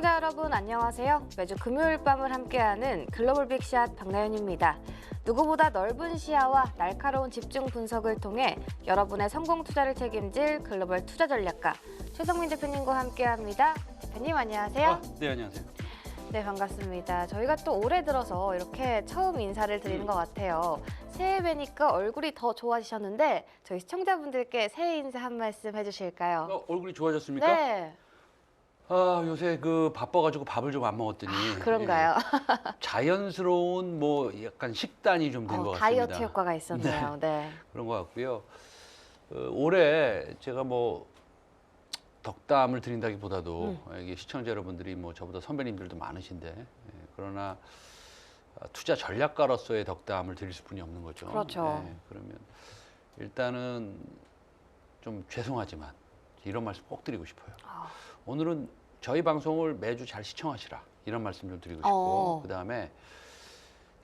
시청자 여러분 안녕하세요. 매주 금요일 밤을 함께하는 글로벌 빅샷 박나연입니다. 누구보다 넓은 시야와 날카로운 집중 분석을 통해 여러분의 성공 투자를 책임질 글로벌 투자 전략가 최성민 대표님과 함께합니다. 대표님 안녕하세요. 네, 안녕하세요. 네, 반갑습니다. 저희가 또 올해 들어서 이렇게 처음 인사를 드리는 것 같아요. 새해 뵈니까 얼굴이 더 좋아지셨는데 저희 시청자분들께 새해 인사 한 말씀 해주실까요? 얼굴이 좋아졌습니까? 네. 요새 바빠가지고 밥을 좀 안 먹었더니 그런가요? 자연스러운 약간 식단이 좀 된 것 같습니다. 다이어트 효과가 있었네요. 네. 그런 것 같고요. 올해 제가 덕담을 드린다기보다도 이게 시청자 여러분들이 저보다 선배님들도 많으신데 그러나 투자 전략가로서의 덕담을 드릴 수뿐이 없는 거죠. 그렇죠. 그러면 일단은 좀 죄송하지만 이런 말씀 꼭 드리고 싶어요. 오늘은 저희 방송을 매주 잘 시청하시라 이런 말씀 좀 드리고 싶고 그다음에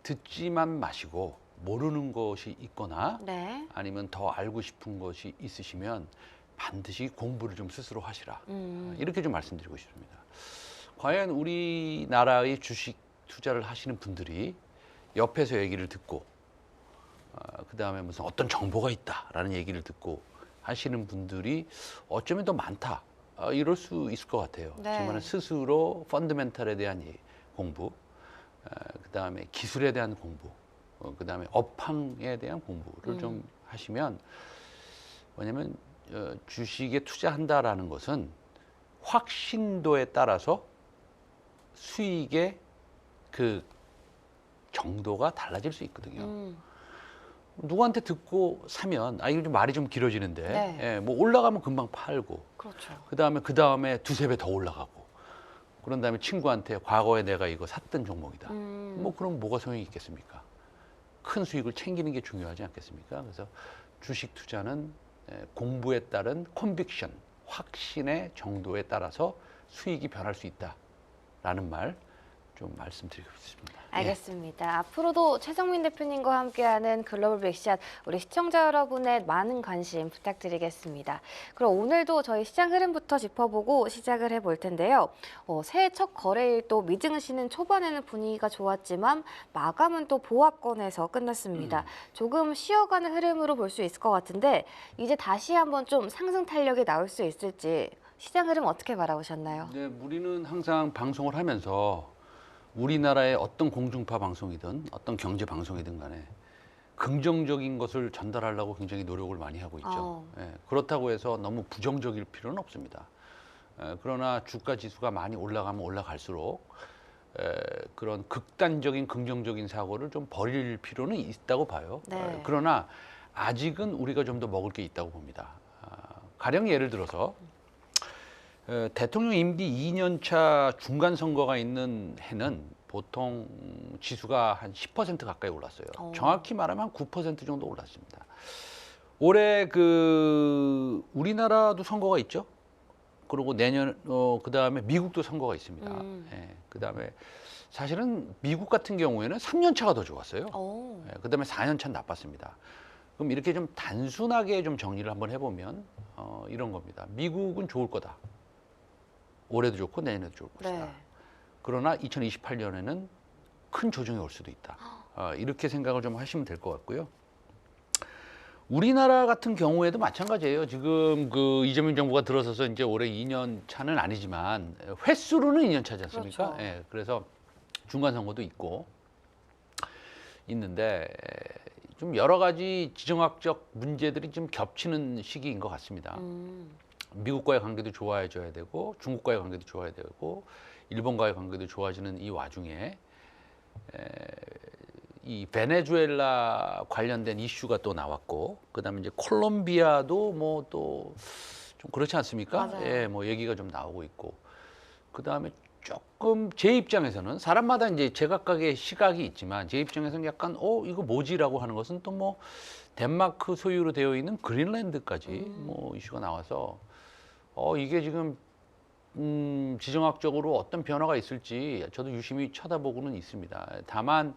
듣지만 마시고 모르는 것이 있거나 네. 아니면 더 알고 싶은 것이 있으시면 반드시 공부를 좀 스스로 하시라. 이렇게 좀 말씀드리고 싶습니다. 과연 우리나라의 주식 투자를 하시는 분들이 옆에서 얘기를 듣고 그다음에 무슨 어떤 정보가 있다라는 얘기를 듣고 하시는 분들이 어쩌면 더 많다. 이럴 수 있을 것 같아요. 네. 하지만 스스로 펀더멘탈에 대한 공부, 그다음에 기술에 대한 공부, 그다음에 업황에 대한 공부를 좀 하시면 뭐냐면 주식에 투자한다라는 것은 확신도에 따라서 수익의 그 정도가 달라질 수 있거든요. 누구한테 듣고 사면 이거 좀 말이 좀 길어지는데 네. 올라가면 금방 팔고 그렇죠. 그다음에 두세 배 더 올라가고 그런 다음에 친구한테 과거에 내가 이거 샀던 종목이다. 그럼 뭐가 소용이 있겠습니까? 큰 수익을 챙기는 게 중요하지 않겠습니까? 그래서 주식 투자는 공부에 따른 컨빅션, 확신의 정도에 따라서 수익이 변할 수 있다라는 말 좀 말씀드리고 싶습니다. 알겠습니다. 앞으로도 최성민 대표님과 함께하는 글로벌 빅샷 우리 시청자 여러분의 많은 관심 부탁드리겠습니다. 그럼 오늘도 저희 시장 흐름부터 짚어보고 시작을 해볼 텐데요. 새해 첫 거래일 또 미증시는 초반에는 분위기가 좋았지만 마감은 또 보합권에서 끝났습니다. 조금 쉬어가는 흐름으로 볼 수 있을 것 같은데 이제 다시 한번 좀 상승 탄력이 나올 수 있을지 시장 흐름 어떻게 바라보셨나요? 네, 우리는 항상 방송을 하면서 우리나라의 어떤 공중파 방송이든 어떤 경제 방송이든 간에 긍정적인 것을 전달하려고 굉장히 노력을 많이 하고 있죠. 그렇다고 해서 너무 부정적일 필요는 없습니다. 그러나 주가 지수가 많이 올라가면 올라갈수록 그런 극단적인 긍정적인 사고를 좀 버릴 필요는 있다고 봐요. 네. 그러나 아직은 우리가 좀 더 먹을 게 있다고 봅니다. 가령 예를 들어서 대통령 임기 2년 차 중간 선거가 있는 해는 보통 지수가 한 10% 가까이 올랐어요. 정확히 말하면 한 9% 정도 올랐습니다. 올해 우리나라도 선거가 있죠. 그리고 내년 그다음에 미국도 선거가 있습니다. 그다음에 사실은 미국 같은 경우에는 3년 차가 더 좋았어요. 그다음에 4년 차는 나빴습니다. 그럼 이렇게 좀 단순하게 좀 정리를 한번 해보면 이런 겁니다. 미국은 좋을 거다. 올해도 좋고 내년에도 좋을 것이다. 네. 그러나 2028년에는 큰 조정이 올 수도 있다. 이렇게 생각을 좀 하시면 될 것 같고요. 우리나라 같은 경우에도 마찬가지예요. 지금 이재명 정부가 들어서서 이제 올해 2년 차는 아니지만 횟수로는 2년 차지 않습니까? 그렇죠. 그래서 중간 선거도 있는데 좀 여러 가지 지정학적 문제들이 좀 겹치는 시기인 것 같습니다. 미국과의 관계도 좋아져야 되고 중국과의 관계도 좋아야 되고 일본과의 관계도 좋아지는 이 와중에 이 베네수엘라 관련된 이슈가 또 나왔고 그다음에 이제 콜롬비아도 또 좀 그렇지 않습니까? 맞아요. 얘기가 좀 나오고 있고 그다음에 조금 제 입장에서는 사람마다 이제 제각각의 시각이 있지만 제 입장에서는 약간 이거 뭐지라고 하는 것은 또 덴마크 소유로 되어 있는 그린란드까지 이슈가 나와서 이게 지금 지정학적으로 어떤 변화가 있을지 저도 유심히 쳐다보고는 있습니다. 다만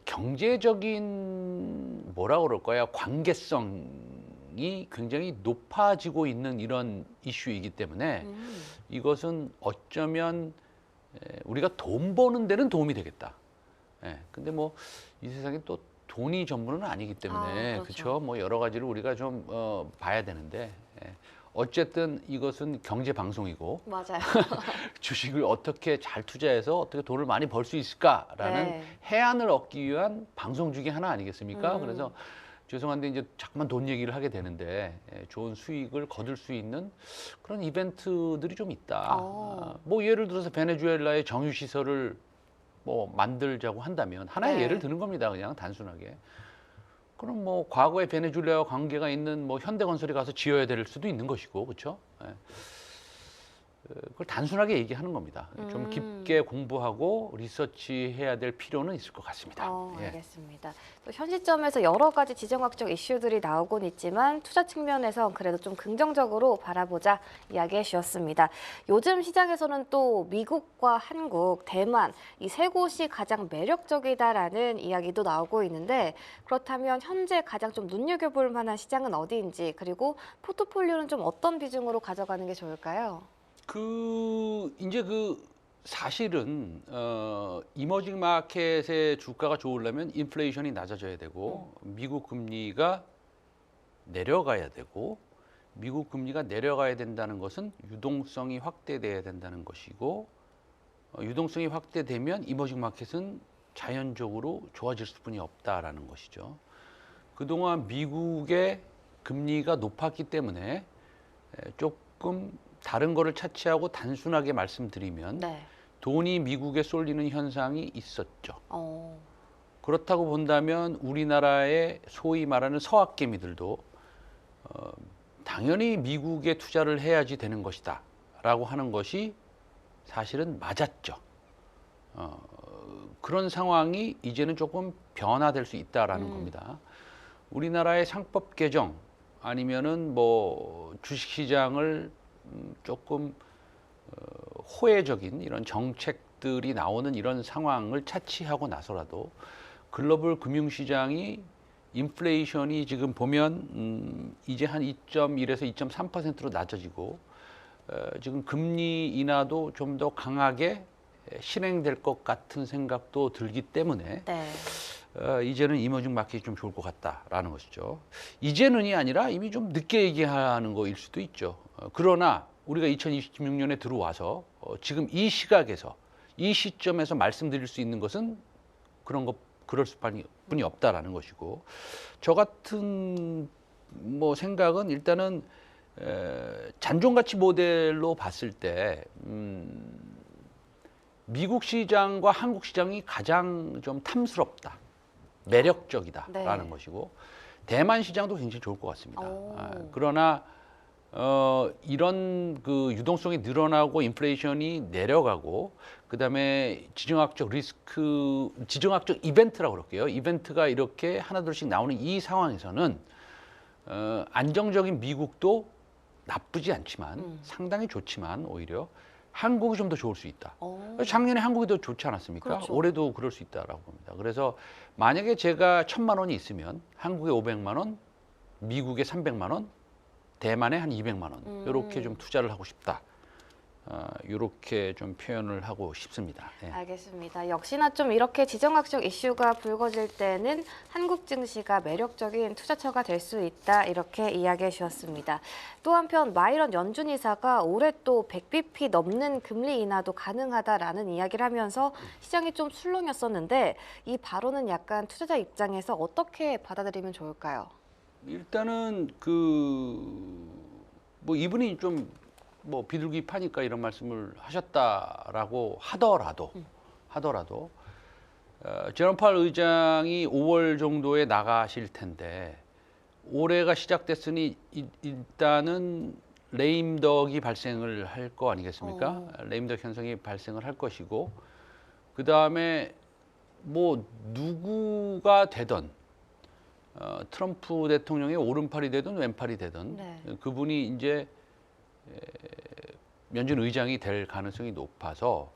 경제적인 뭐라 그럴까요? 관계성이 굉장히 높아지고 있는 이런 이슈이기 때문에 이것은 어쩌면 우리가 돈 버는 데는 도움이 되겠다. 예. 근데 뭐 이 세상에 또 돈이 전부는 아니기 때문에 그렇죠. 그렇죠. 뭐 여러 가지를 우리가 좀 봐야 되는데 어쨌든 이것은 경제 방송이고 맞아요. 주식을 어떻게 잘 투자해서 어떻게 돈을 많이 벌 수 있을까라는 네. 해안을 얻기 위한 방송 중에 하나 아니겠습니까? 그래서 죄송한데 이제 자꾸만 돈 얘기를 하게 되는데 좋은 수익을 거둘 수 있는 그런 이벤트들이 좀 있다. 뭐 예를 들어서 베네수엘라의 정유 시설을 뭐 만들자고 한다면 하나의 네. 예를 드는 겁니다. 그냥 단순하게. 그럼 뭐 과거에 베네수엘라와 관계가 있는 뭐 현대건설에 가서 지어야 될 수도 있는 것이고, 그렇죠? 그걸 단순하게 얘기하는 겁니다. 좀 깊게 공부하고 리서치해야 될 필요는 있을 것 같습니다. 예. 알겠습니다. 또 현 시점에서 여러 가지 지정학적 이슈들이 나오곤 있지만 투자 측면에서 그래도 좀 긍정적으로 바라보자 이야기해 주셨습니다. 요즘 시장에서는 또 미국과 한국, 대만 이 세 곳이 가장 매력적이다라는 이야기도 나오고 있는데 그렇다면 현재 가장 좀 눈여겨볼 만한 시장은 어디인지 그리고 포트폴리오는 좀 어떤 비중으로 가져가는 게 좋을까요? 이제 사실은 이머징 마켓의 주가가 좋으려면 인플레이션이 낮아져야 되고 미국 금리가 내려가야 되고 미국 금리가 내려가야 된다는 것은 유동성이 확대돼야 된다는 것이고 유동성이 확대되면 이머징 마켓은 자연적으로 좋아질 수뿐이 없다라는 것이죠. 그동안 미국의 금리가 높았기 때문에 조금 다른 거를 차치하고 단순하게 말씀드리면 네. 돈이 미국에 쏠리는 현상이 있었죠. 그렇다고 본다면 우리나라의 소위 말하는 서학개미들도 당연히 미국에 투자를 해야지 되는 것이다 라고 하는 것이 사실은 맞았죠. 그런 상황이 이제는 조금 변화될 수 있다라는 겁니다. 우리나라의 상법 개정 아니면은 뭐 주식시장을 조금 호혜적인 이런 정책들이 나오는 이런 상황을 차치하고 나서라도 글로벌 금융시장이 인플레이션이 지금 보면 이제 한 2.1에서 2.3%로 낮아지고 지금 금리 인하도 좀 더 강하게 실행될 것 같은 생각도 들기 때문에 네. 이제는 이머징 마켓이 좀 좋을 것 같다라는 것이죠. 이제는이 아니라 이미 좀 늦게 얘기하는 거일 수도 있죠. 그러나 우리가 2026년에 들어와서 지금 이 시각에서 이 시점에서 말씀드릴 수 있는 것은 그럴 수뿐이 없다라는 것이고 저 같은 뭐 생각은 일단은 잔존가치 모델로 봤을 때 미국 시장과 한국 시장이 가장 좀 탐스럽다, 매력적이다라는 것이고 대만 시장도 굉장히 좋을 것 같습니다. 그러나 이런 유동성이 늘어나고 인플레이션이 내려가고 그다음에 지정학적 이벤트라고 그럴게요. 이벤트가 이렇게 하나둘씩 나오는 이 상황에서는 안정적인 미국도 나쁘지 않지만 상당히 좋지만 오히려 한국이 좀 더 좋을 수 있다. 작년에 한국이 더 좋지 않았습니까? 그렇죠. 올해도 그럴 수 있다라고 봅니다. 그래서 만약에 제가 1,000만 원이 있으면 한국에 500만 원, 미국에 300만 원, 대만에 한 200만 원 이렇게 좀 투자를 하고 싶다. 이렇게 좀 표현을 하고 싶습니다. 예. 알겠습니다. 역시나 좀 이렇게 지정학적 이슈가 불거질 때는 한국 증시가 매력적인 투자처가 될 수 있다 이렇게 이야기해 주셨습니다. 또 한편 마이런 연준 이사가 올해 또 100bp 넘는 금리 인하도 가능하다라는 이야기를 하면서 시장이 좀 술렁였었는데 이 발언은 약간 투자자 입장에서 어떻게 받아들이면 좋을까요? 일단은 뭐 이분이 좀 뭐 비둘기 파니까 이런 말씀을 하셨다라고 하더라도 제롬 파월 의장이 5월 정도에 나가실 텐데 올해가 시작됐으니 일단은 레임덕이 발생을 할 거 아니겠습니까? 레임덕 현상이 발생을 할 것이고 그 다음에 뭐 누구가 되던 트럼프 대통령의 오른팔이 되든 왼팔이 되든 그분이 이제 연준 의장이 될 가능성이 높아서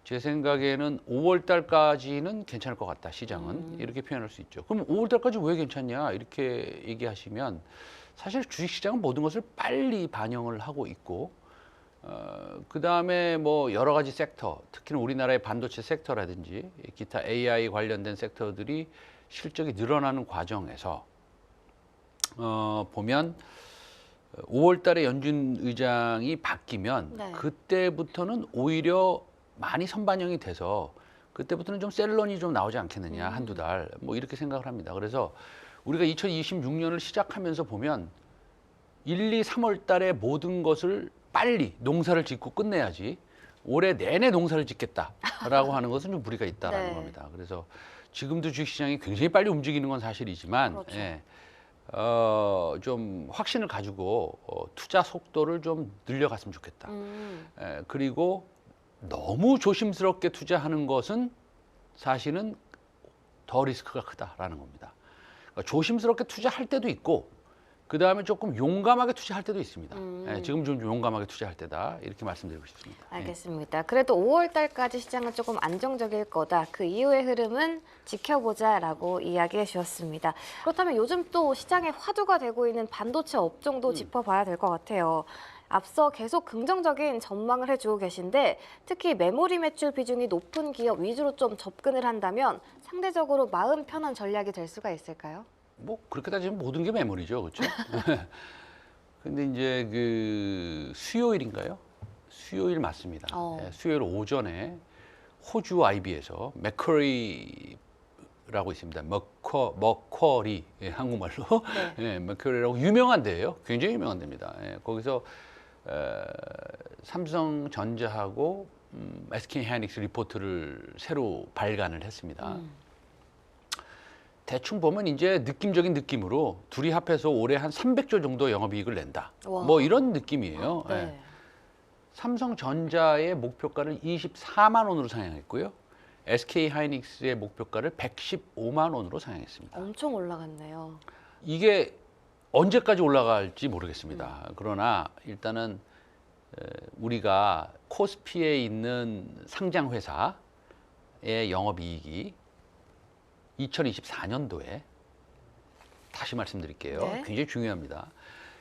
제 생각에는 5월 달까지는 괜찮을 것 같다, 시장은. 이렇게 표현할 수 있죠. 그럼 5월 달까지 왜 괜찮냐? 이렇게 얘기하시면 사실 주식시장은 모든 것을 빨리 반영을 하고 있고, 그다음에 뭐 여러 가지 섹터, 특히는 우리나라의 반도체 섹터라든지 기타 AI 관련된 섹터들이 실적이 늘어나는 과정에서 보면 5월 달에 연준 의장이 바뀌면 네. 그때부터는 오히려 많이 선반영이 돼서 그때부터는 좀 셀런이 좀 나오지 않겠느냐, 한두 달. 뭐 이렇게 생각을 합니다. 그래서 우리가 2026년을 시작하면서 보면 1, 2, 3월 달에 모든 것을 빨리 농사를 짓고 끝내야지 올해 내내 농사를 짓겠다라고 하는 것은 좀 무리가 있다라는 네. 겁니다. 그래서 지금도 주식시장이 굉장히 빨리 움직이는 건 사실이지만 그렇죠. 예, 좀 확신을 가지고 투자 속도를 좀 늘려갔으면 좋겠다. 그리고 너무 조심스럽게 투자하는 것은 사실은 더 리스크가 크다라는 겁니다. 그러니까 조심스럽게 투자할 때도 있고 그 다음에 조금 용감하게 투자할 때도 있습니다. 예, 지금 좀 용감하게 투자할 때다 이렇게 말씀드리고 싶습니다. 예. 알겠습니다. 그래도 5월 달까지 시장은 조금 안정적일 거다. 그 이후의 흐름은 지켜보자라고 이야기해 주셨습니다. 그렇다면 요즘 또 시장의 화두가 되고 있는 반도체 업종도 짚어봐야 될 것 같아요. 앞서 계속 긍정적인 전망을 해주고 계신데 특히 메모리 매출 비중이 높은 기업 위주로 좀 접근을 한다면 상대적으로 마음 편한 전략이 될 수가 있을까요? 뭐 그렇게 따지면 모든 게 메모리죠, 그렇죠? 근데 이제 그 수요일인가요? 수요일 맞습니다. 예, 수요일 오전에 호주 IB에서 맥쿼리라고 있습니다. 머쿼리 예, 한국말로 예, 맥쿼리라고 유명한 데예요. 굉장히 유명한 데입니다. 예, 거기서 삼성전자하고 SK 하이닉스 리포트를 새로 발간을 했습니다. 대충 보면 이제 느낌적인 느낌으로 둘이 합해서 올해 한 300조 정도 영업이익을 낸다. 와. 뭐 이런 느낌이에요. 네. 예. 삼성전자의 목표가를 24만 원으로 상향했고요. SK 하이닉스의 목표가를 115만 원으로 상향했습니다. 엄청 올라갔네요. 이게 언제까지 올라갈지 모르겠습니다. 그러나 일단은 우리가 코스피에 있는 상장 회사의 영업이익이 2024년도에 다시 말씀드릴게요. 네. 굉장히 중요합니다.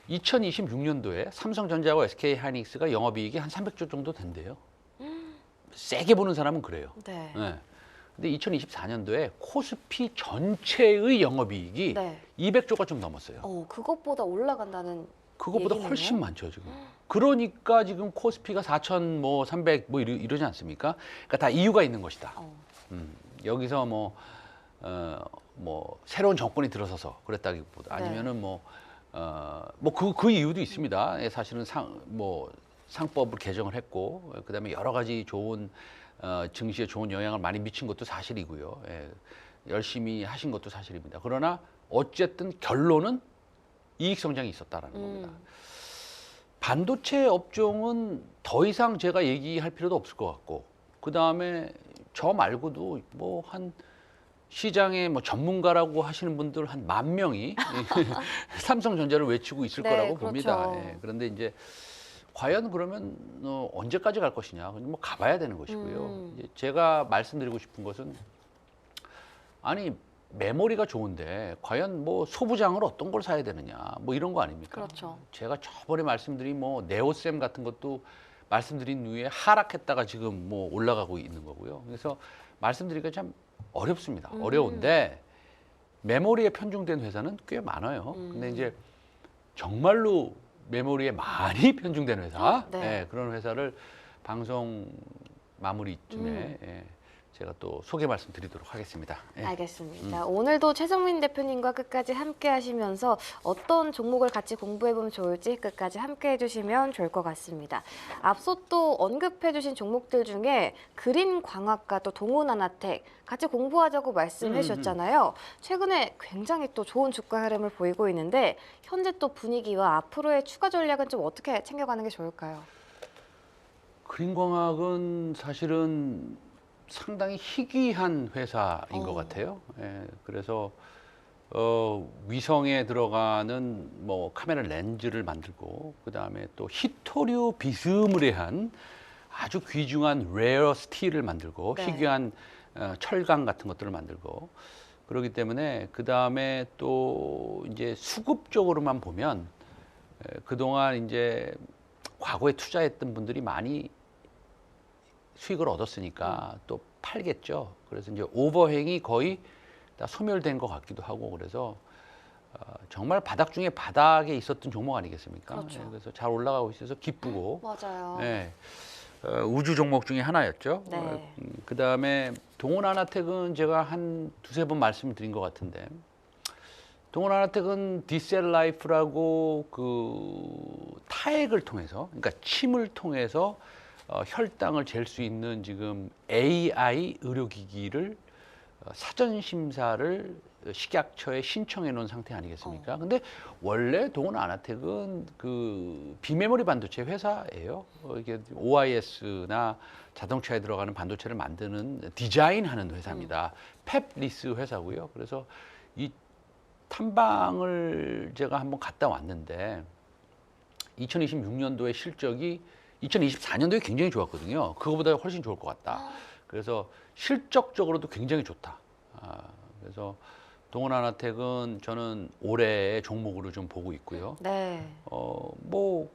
2026년도에 삼성전자와 SK 하이닉스가 영업이익이 한 300조 정도 된대요. 세게 보는 사람은 그래요. 네. 네. 근데 2024년도에 코스피 전체의 영업이익이 네. 200조가 좀 넘었어요. 그것보다 올라간다는 그것보다 얘기네요. 훨씬 많죠, 지금. 그러니까 지금 코스피가 4,300 뭐 이러지 않습니까? 그러니까 다 이유가 있는 것이다. 여기서 뭐 새로운 정권이 들어서서 그랬다기보다 아니면은 그 이유도 있습니다. 예, 사실은 상법을 개정을 했고 그다음에 여러 가지 좋은 증시에 좋은 영향을 많이 미친 것도 사실이고요. 예, 열심히 하신 것도 사실입니다. 그러나 어쨌든 결론은 이익 성장이 있었다라는 겁니다. 반도체 업종은 더 이상 제가 얘기할 필요도 없을 것 같고 그다음에 저 말고도 뭐 한 시장의 뭐 전문가라고 하시는 분들 한 10,000명이 삼성전자를 외치고 있을 네, 거라고 그렇죠. 봅니다. 예, 그런데 이제 과연 그러면 언제까지 갈 것이냐? 뭐 가봐야 되는 것이고요. 이제 제가 말씀드리고 싶은 것은 아니 메모리가 좋은데 과연 뭐 소부장을 어떤 걸 사야 되느냐? 뭐 이런 거 아닙니까? 그렇죠. 제가 저번에 말씀드린 뭐 네오셈 같은 것도 말씀드린 이후에 하락했다가 지금 뭐 올라가고 있는 거고요. 그래서 말씀드리기가 참 어렵습니다. 어려운데 메모리에 편중된 회사는 꽤 많아요. 근데 이제 정말로 메모리에 많이 편중된 회사, 네. 예, 그런 회사를 방송 마무리쯤에 예, 제가 또 소개 말씀드리도록 하겠습니다. 예. 알겠습니다. 오늘도 최정민 대표님과 끝까지 함께 하시면서 어떤 종목을 같이 공부해보면 좋을지 끝까지 함께 해주시면 좋을 것 같습니다. 앞서 또 언급해주신 종목들 중에 그린광학과 또 동훈하나텍 같이 공부하자고 말씀해 주셨잖아요. 최근에 굉장히 또 좋은 주가 흐름을 보이고 있는데 현재 또 분위기와 앞으로의 추가 전략은 좀 어떻게 챙겨가는 게 좋을까요? 그린광학은 사실은 상당히 희귀한 회사인 것 같아요. 예, 그래서 위성에 들어가는 뭐 카메라 렌즈를 만들고 그 다음에 또 히토류 비스무리한 아주 귀중한 레어 스틸을 만들고 네. 희귀한 철강 같은 것들을 만들고 그렇기 때문에 그 다음에 또 이제 수급 쪽으로만 보면 그동안 이제 과거에 투자했던 분들이 많이 수익을 얻었으니까 또 팔겠죠. 그래서 이제 오버행이 거의 다 소멸된 것 같기도 하고 그래서 정말 바닥 중에 바닥에 있었던 종목 아니겠습니까? 그렇죠. 그래서 잘 올라가고 있어서 기쁘고 맞아요. 네. 우주 종목 중에 하나였죠. 네. 그 다음에 동원하나텍은 제가 한 두세 번 말씀드린 것 같은데 동원하나텍은 디셀라이프라고 그 타액을 통해서 그러니까 침을 통해서 혈당을 잴 수 있는 지금 AI 의료기기를 사전 심사를 식약처에 신청해 놓은 상태 아니겠습니까? 근데 원래 동원아나텍은 그 비메모리 반도체 회사예요. 이게 OIS나 자동차에 들어가는 반도체를 만드는 디자인하는 회사입니다. 펩리스 회사고요. 그래서 이 탐방을 제가 한번 갔다 왔는데 2026년도에 실적이 2024년도에 굉장히 좋았거든요. 그거보다 훨씬 좋을 것 같다. 그래서 실적적으로도 굉장히 좋다. 그래서 동원아나텍은 저는 올해의 종목으로 좀 보고 있고요. 네. 뭐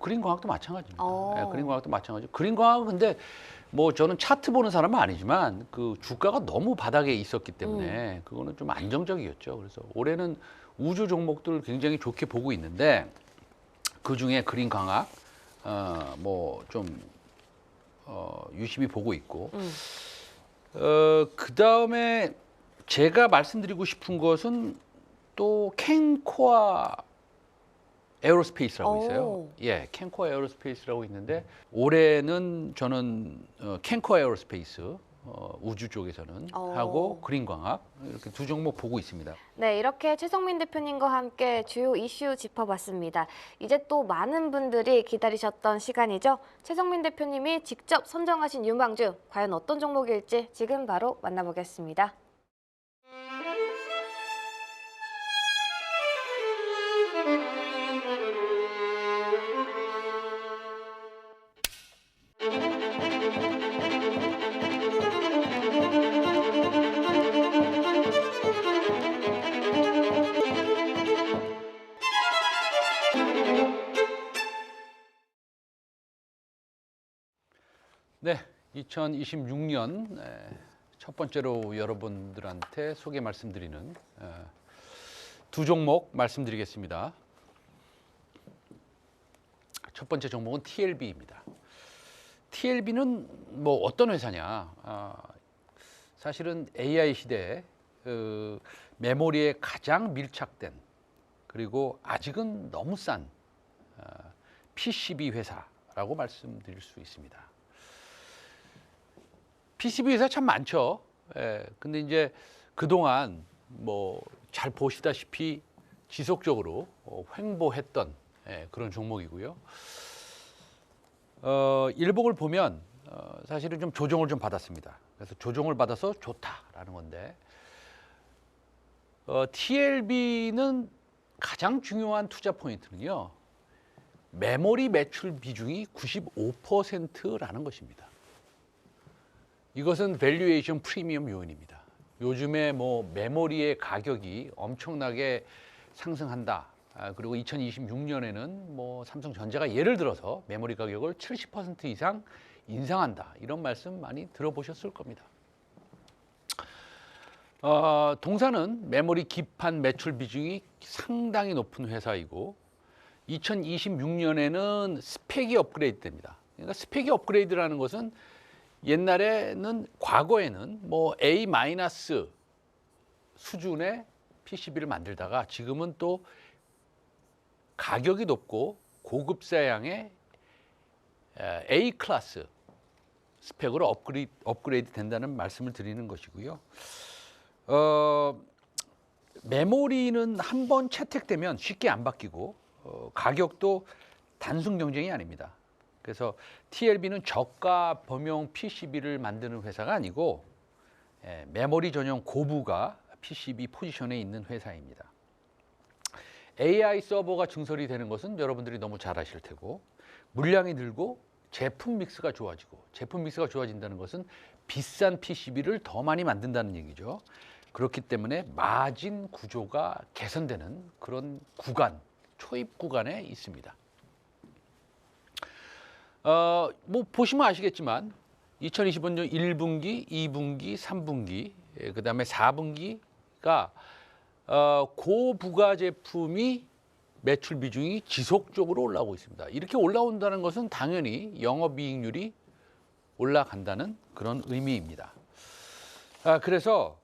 그린광학도 마찬가지입니다. 어. 네, 그린광학도 마찬가지. 그린광학은 근데 뭐 저는 차트 보는 사람은 아니지만 그 주가가 너무 바닥에 있었기 때문에 그거는 좀 안정적이었죠. 그래서 올해는 우주 종목들 굉장히 좋게 보고 있는데 그 중에 그린광학 뭐 좀 유심히 보고 있고 그 다음에 제가 말씀드리고 싶은 것은 또 캔코아 에어로스페이스라고 있어요. 오. 예, 캔코아 에어로스페이스라고 있는데 올해는 저는 캔코아 에어로스페이스 우주 쪽에서는 하고 그린광학 이렇게 두 종목 보고 있습니다. 네, 이렇게 최성민 대표님과 함께 주요 이슈 짚어봤습니다. 이제 또 많은 분들이 기다리셨던 시간이죠. 최성민 대표님이 직접 선정하신 유망주, 과연 어떤 종목일지 지금 바로 만나보겠습니다. 네, 2026년 첫 번째로 여러분들한테 소개 말씀드리는 두 종목 말씀드리겠습니다. 첫 번째 종목은 TLB입니다. TLB는 뭐 어떤 회사냐? 사실은 AI 시대에 메모리에 가장 밀착된 그리고 아직은 너무 싼 PCB 회사라고 말씀드릴 수 있습니다. PCB 회사 참 많죠. 근데 이제 그동안 뭐 잘 보시다시피 지속적으로 횡보했던 그런 종목이고요. 일봉을 보면 사실은 좀 조정을 좀 받았습니다. 그래서 조정을 받아서 좋다라는 건데 TLB는 가장 중요한 투자 포인트는요. 메모리 매출 비중이 95%라는 것입니다. 이것은 밸류에이션 프리미엄 요인입니다. 요즘에 뭐 메모리의 가격이 엄청나게 상승한다. 그리고 2026년에는 뭐 삼성전자가 예를 들어서 메모리 가격을 70% 이상 인상한다. 이런 말씀 많이 들어보셨을 겁니다. 동사는 메모리 기판 매출 비중이 상당히 높은 회사이고 2026년에는 스펙이 업그레이드 됩니다. 그러니까 스펙이 업그레이드라는 것은 옛날에는 과거에는 뭐 A- 수준의 PCB를 만들다가 지금은 또 가격이 높고 고급 사양의 A 클래스 스펙으로 업그레이드 된다는 말씀을 드리는 것이고요. 메모리는 한번 채택되면 쉽게 안 바뀌고 가격도 단순 경쟁이 아닙니다. 그래서 TLB는 저가 범용 PCB를 만드는 회사가 아니고 메모리 전용 고부가 PCB 포지션에 있는 회사입니다. AI 서버가 증설이 되는 것은 여러분들이 너무 잘 아실 테고 물량이 늘고 제품 믹스가 좋아지고, 제품 믹스가 좋아진다는 것은 비싼 PCB를 더 많이 만든다는 얘기죠. 그렇기 때문에 마진 구조가 개선되는 그런 구간, 초입 구간에 있습니다. 뭐 보시면 아시겠지만 2025년 1분기, 2분기, 3분기, 그다음에 4분기가 고부가 제품이 매출 비중이 지속적으로 올라오고 있습니다. 이렇게 올라온다는 것은 당연히 영업이익률이 올라간다는 그런 의미입니다. 그래서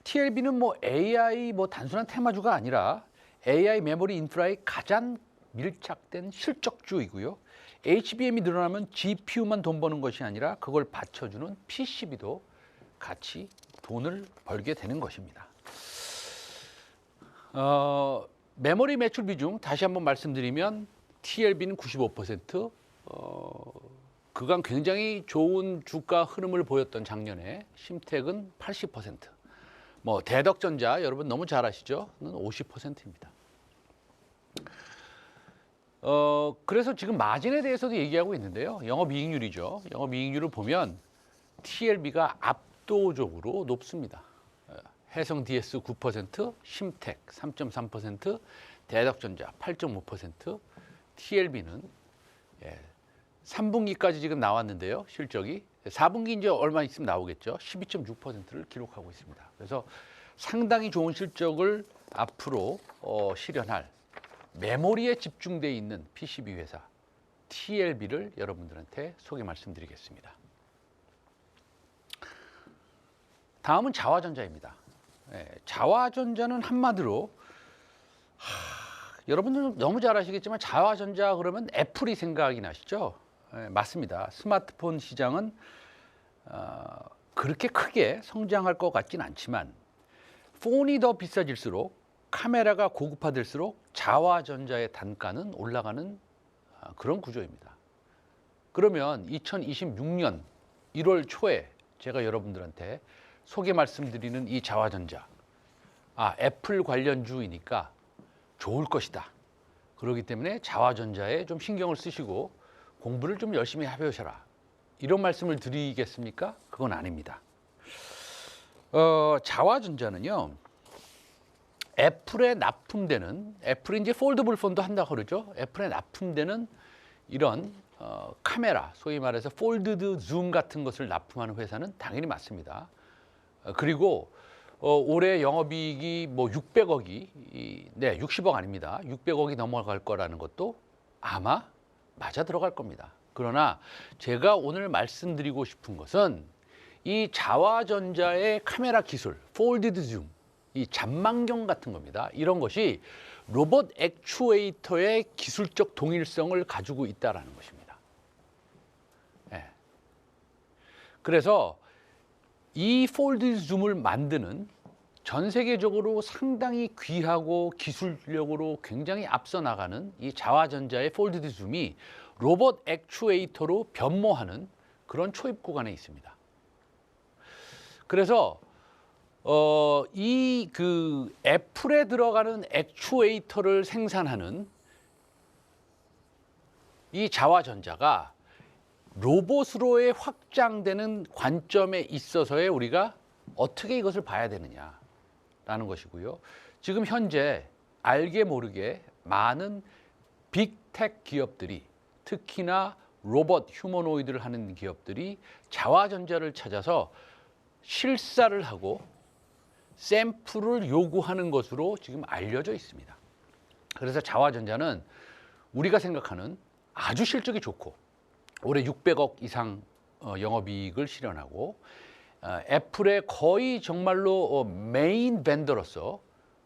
TLB는 뭐 AI 뭐 단순한 테마주가 아니라 AI 메모리 인프라의 가장 밀착된 실적주이고요. HBM이 늘어나면 GPU만 돈 버는 것이 아니라 그걸 받쳐주는 PCB도 같이 돈을 벌게 되는 것입니다. 메모리 매출 비중 다시 한번 말씀드리면 TLB는 95%, 그간 굉장히 좋은 주가 흐름을 보였던 작년에 심텍은 80%, 뭐 대덕전자 여러분 너무 잘 아시죠? 50%입니다. 그래서 지금 마진에 대해서도 얘기하고 있는데요. 영업이익률이죠. 영업이익률을 보면 TLB가 압도적으로 높습니다. 해성 DS 9%, 심텍 3.3%, 대덕전자 8.5%, TLB는 3분기까지 지금 나왔는데요. 실적이 4분기 이제 얼마 있으면 나오겠죠. 12.6%를 기록하고 있습니다. 그래서 상당히 좋은 실적을 앞으로 실현할 메모리에 집중되어 있는 PCB 회사 TLB를 여러분들한테 소개 말씀드리겠습니다. 다음은 자화전자입니다. 자화전자는 한마디로 여러분들 너무 잘 아시겠지만 자화전자 그러면 애플이 생각이 나시죠? 맞습니다. 스마트폰 시장은 그렇게 크게 성장할 것 같진 않지만 폰이 더 비싸질수록 카메라가 고급화될수록 자화전자의 단가는 올라가는 그런 구조입니다. 그러면 2026년 1월 초에 제가 여러분들한테 소개 말씀드리는 이 자화전자, 애플 관련주이니까 좋을 것이다. 그렇기 때문에 자화전자에 좀 신경을 쓰시고 공부를 좀 열심히 해보셔라. 이런 말씀을 드리겠습니까? 그건 아닙니다. 자화전자는요, 애플에 납품되는, 애플이 이제 폴더블 폰도 한다고 그러죠. 애플에 납품되는 이런 카메라, 소위 말해서 폴드드 줌 같은 것을 납품하는 회사는 당연히 맞습니다. 그리고 올해 영업이익이 뭐 600억이, 60억 아닙니다. 600억이 넘어갈 거라는 것도 아마 맞아 들어갈 겁니다. 그러나 제가 오늘 말씀드리고 싶은 것은 이 자화전자의 카메라 기술, 폴디드 줌, 이 잔망경 같은 겁니다. 이런 것이 로봇 액추에이터의 기술적 동일성을 가지고 있다는 것입니다. 그래서 이 폴드 줌을 만드는 전 세계적으로 상당히 귀하고 기술력으로 굉장히 앞서 나가는 이 자화전자의 폴드 줌이 로봇 액추에이터로 변모하는 그런 초입 구간에 있습니다. 그래서 이 애플에 들어가는 액추에이터를 생산하는 이 자화전자가 로봇으로의 확장되는 관점에 있어서의 우리가 어떻게 이것을 봐야 되느냐라는 것이고요. 지금 현재 알게 모르게 많은 빅텍 기업들이, 특히나 로봇, 휴머노이드를 하는 기업들이 자화전자를 찾아서 실사를 하고 샘플을 요구하는 것으로 지금 알려져 있습니다. 그래서 자화전자는 우리가 생각하는 아주 실적이 좋고 올해 600억 이상 영업이익을 실현하고 애플의 거의 정말로 메인 벤더로서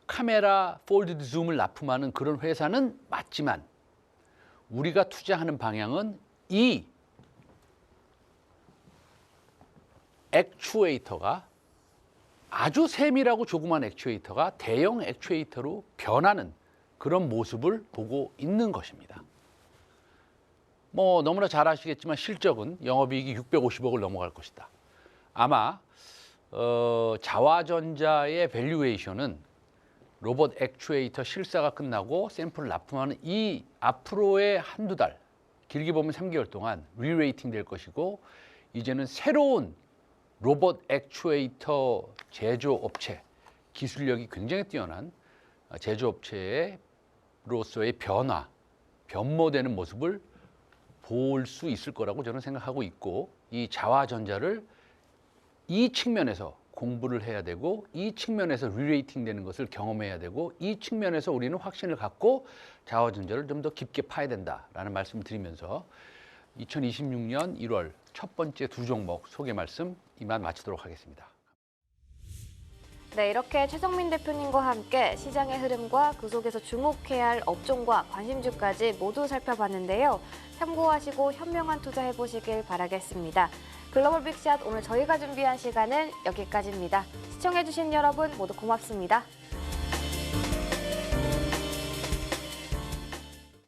카메라 폴드 줌을 납품하는 그런 회사는 맞지만 우리가 투자하는 방향은 이 액추에이터가 아주 세밀하고 조그만 액추에이터가 대형 액추에이터로 변하는 그런 모습을 보고 있는 것입니다. 뭐 너무나 잘 아시겠지만 실적은 영업이익이 650억을 넘어갈 것이다. 아마 자화전자의 밸류에이션은 로봇 액추에이터 실사가 끝나고 샘플을 납품하는 이 앞으로의 한두 달 길게 보면 3개월 동안 리레이팅 될 것이고 이제는 새로운 로봇 액추에이터 제조업체, 기술력이 굉장히 뛰어난 제조업체로서의 변모되는 모습을 볼 수 있을 거라고 저는 생각하고 있고 이 자화전자를 이 측면에서 공부를 해야 되고 이 측면에서 리레이팅 되는 것을 경험해야 되고 이 측면에서 우리는 확신을 갖고 자화전자를 좀 더 깊게 파야 된다라는 말씀을 드리면서 2026년 1월 첫 번째 두 종목 소개 말씀 이만 마치도록 하겠습니다. 네, 이렇게 최정민 대표님과 함께 시장의 흐름과 그 속에서 주목해야 할 업종과 관심주까지 모두 살펴봤는데요. 참고하시고 현명한 투자해보시길 바라겠습니다. 글로벌 빅샷 오늘 저희가 준비한 시간은 여기까지입니다. 시청해주신 여러분 모두 고맙습니다.